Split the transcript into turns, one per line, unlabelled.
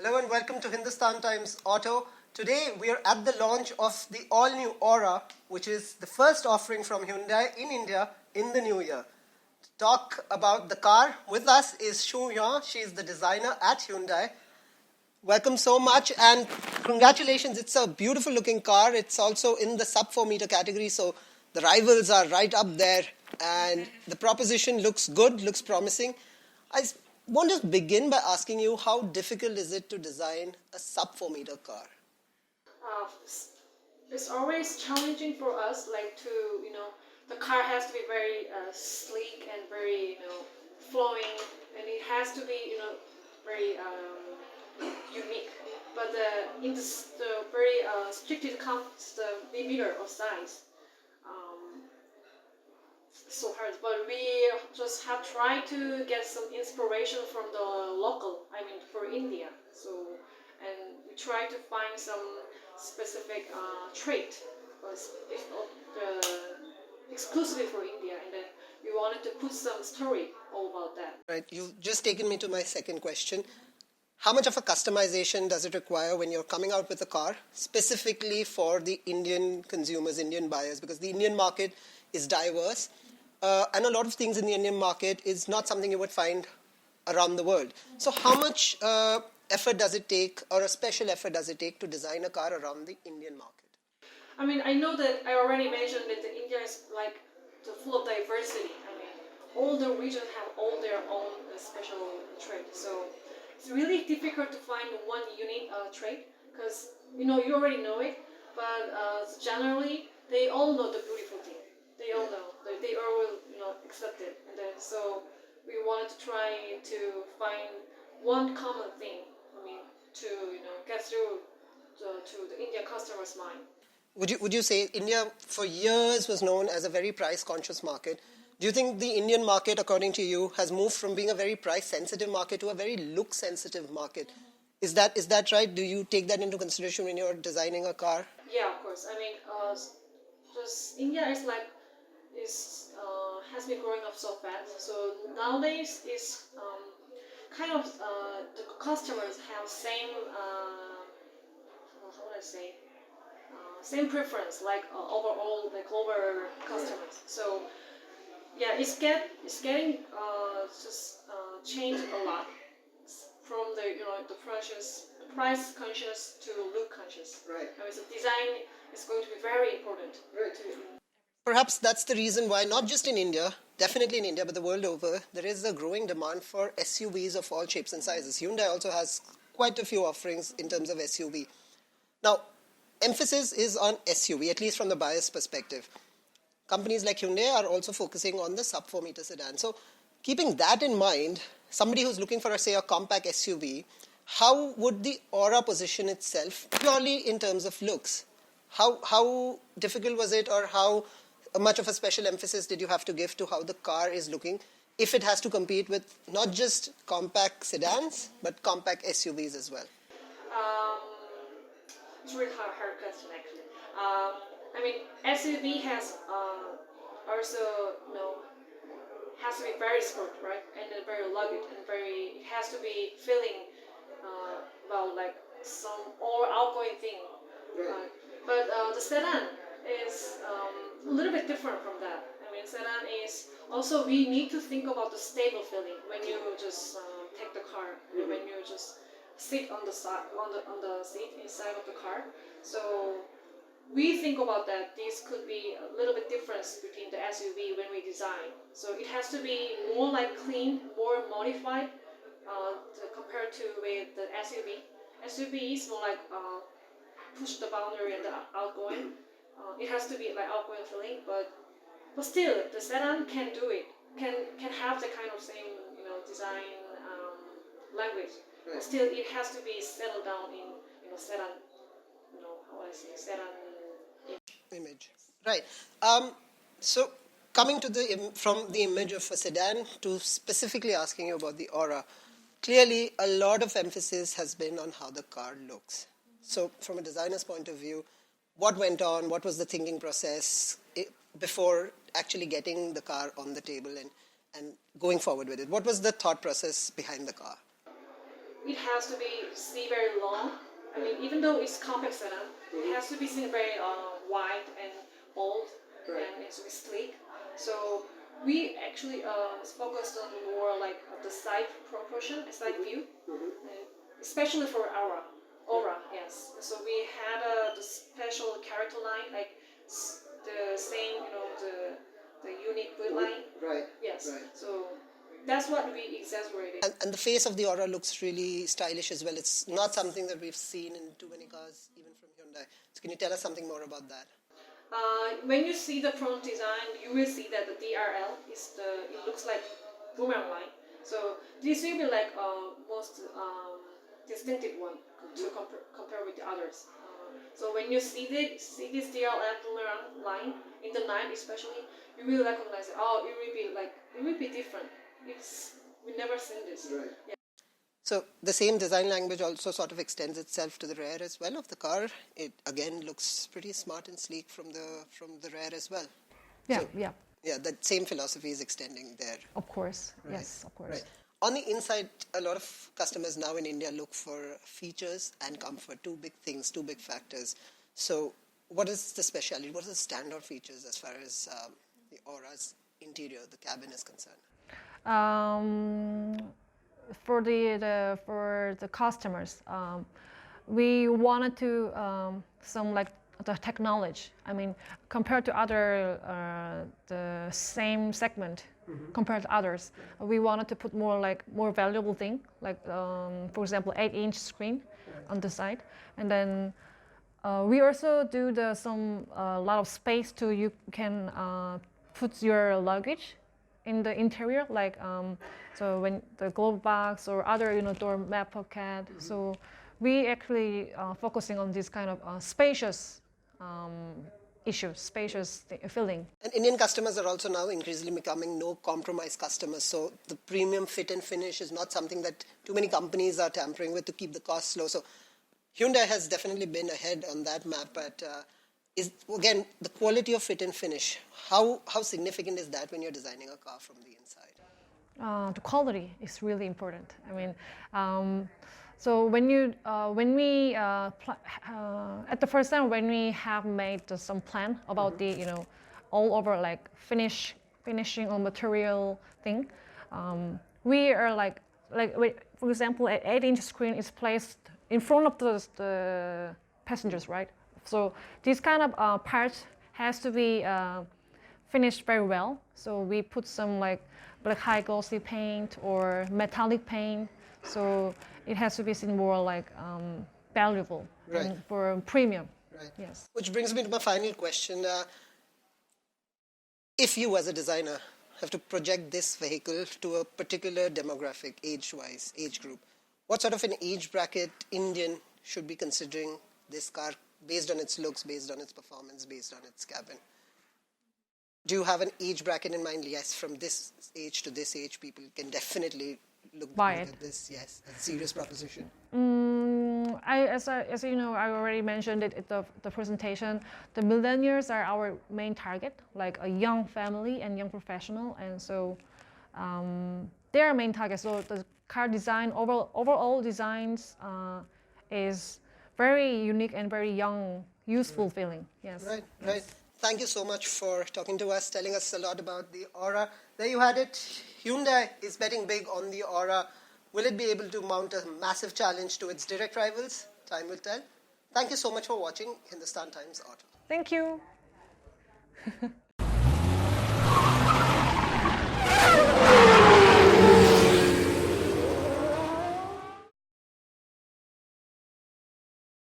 Hello and welcome to Hindustan Times Auto. Today we are at the launch of the all-new Aura, which is the first offering from Hyundai in India in the new year. To talk about the car with us is Ju-Hyun Ha. She is the designer at Hyundai. Welcome so much and congratulations. It's a beautiful looking car. It's also in the sub 4 meter category, so the rivals are right up there and the proposition looks good, looks promising. I want to begin by asking you, how difficult is it to design a sub 4 meter car?
It's always challenging for us, the car has to be very sleek and very, flowing, and it has to be, very unique. But in the very strictly comes the millimeter of size. So hard, but we just have tried to get some inspiration from the local, for India. So, and we try to find some specific trait, exclusively for India, and then we wanted to put some story all about that.
Right, you've just taken me to my second question. How much of a customization does it require when you're coming out with a car, specifically for the Indian consumers, Indian buyers? Because the Indian market is diverse. And a lot of things in the Indian market is not something you would find around the world. So how much effort does it take, or a special effort does it take to design a car around the Indian market?
I know that I already mentioned that India is full of diversity. All the regions have all their own special trait. So it's really difficult to find one unique trait because, you already know it, but generally they all know the beautiful thing. They all know. They all will, accept it. And then so we wanted to try to find one common thing, to, get through to the Indian customer's mind.
Would you say India for years was known as a very price conscious market? Do you think the Indian market, according to you, has moved from being a very price sensitive market to a very look sensitive market? Is that right? Do you take that into consideration when you're designing a car?
Yeah, of course. Just India has been growing up so fast. So nowadays, it's the customers have same same preference overall the global customers. So yeah, it's getting changed a lot from the price conscious to look conscious.
Right.
So design is going to be very important.
Right. Perhaps that's the reason why, not just in India, definitely in India, but the world over, there is a growing demand for SUVs of all shapes and sizes. Hyundai also has quite a few offerings in terms of SUV. Now, emphasis is on SUV, at least from the buyer's perspective. Companies like Hyundai are also focusing on the sub 4 meter sedan. So, keeping that in mind, somebody who's looking for, say, a compact SUV, how would the Aura position itself purely in terms of looks? How difficult was it, or how much of a special emphasis did you have to give to how the car is looking if it has to compete with not just compact sedans but compact SUVs as well?
It's a really hard question actually. SUV has also has to be very sport, right, and very rugged and it has to be feeling some all outgoing thing.
Right.
But the sedan is a little bit different from that. Sedan is also, we need to think about the stable feeling when you just take the car, when you just sit on the seat inside of the car. So we think about that. This could be a little bit difference between the SUV when we design. So it has to be more clean, more modified compared to with the SUV. SUV is more push the boundary and the outgoing. It has to be outgoing feeling, but still the sedan can do it. Can have the kind of same design language. Right. But still it has to be settled down in sedan. Sedan
image. Right. So coming to from the image of a sedan to specifically asking you about the Aura, clearly a lot of emphasis has been on how the car looks. So from a designer's point of view, what went on, what was the thinking process before actually getting the car on the table and going forward with it? What was the thought process behind the car?
it has to be see very long. I mean, even though it's compact sedan, it has to be seen very wide and bold, and it's really sleek. So we actually focused on more like the side proportion, side view, and especially for aura, yes. So we had the special character line, like the same, the unique grid line.
Right.
Yes.
Right.
So that's what we exaggerated.
And the face of the Aura looks really stylish as well. It's not something that we've seen in too many cars, even from Hyundai. So can you tell us something more about that?
When you see the front design, you will see that the DRL it looks like boomerang line. So this will be like most distinctive one to compare with the others. So when you see this DRL boomerang line in the night, especially, you will recognize it. Oh, it will be different. We never seen this.
Right.
Yeah.
So the same design language also sort of extends itself to the rear as well of the car. It again looks pretty smart and sleek from the rear as well.
Yeah,
So,
yeah.
Yeah, that same philosophy is extending there.
Of course, yes, of course.
Right. On the inside, a lot of customers now in India look for features and comfort, two big things, two big factors. So what is the speciality? What are the standout features as far as the Aura's interior, the cabin is concerned?
For the customers, we wanted to some like the technology. I mean, compared to other the same segment, compared to others, we wanted to put more valuable thing, like for example 8-inch screen on the side, and then we also do some lot of space to you can put your luggage in the interior, like so when the glove box or other door mat pocket. So we actually focusing on this kind of spacious issues, spacious feeling.
And Indian customers are also now increasingly becoming no compromise customers. So the premium fit and finish is not something that too many companies are tampering with to keep the costs low. So Hyundai has definitely been ahead on that map, but is again the quality of fit and finish. How significant is that when you're designing a car from the inside?
The quality is really important. I mean, so when we at the first time when we have made some plan about the all over like finishing or material thing, we are like for example, an 8-inch screen is placed in front of the passengers, right? So this kind of parts has to be finished very well. So we put some like black high glossy paint or metallic paint. So it has to be seen more like valuable and for premium.
Right.
Yes.
Which brings me to my final question. If you as a designer have to project this vehicle to a particular demographic, age-wise, age group, what sort of an age bracket Indian should be considering this car based on its looks, based on its performance, based on its cabin? Do you have an age bracket in mind? Yes, from this age to this age, people can definitely look at this. Yes, a serious proposition.
As you know, I already mentioned it at the presentation. The millennials are our main target, like a young family and young professional, and so they are main target. So the car design, overall designs is very unique and very young, useful feeling. Yes.
Right, right. Thank you so much for talking to us, telling us a lot about the Aura. There you had it. Hyundai is betting big on the Aura. Will it be able to mount a massive challenge to its direct rivals? Time will tell. Thank you so much for watching Hindustan Times Auto.
Thank you.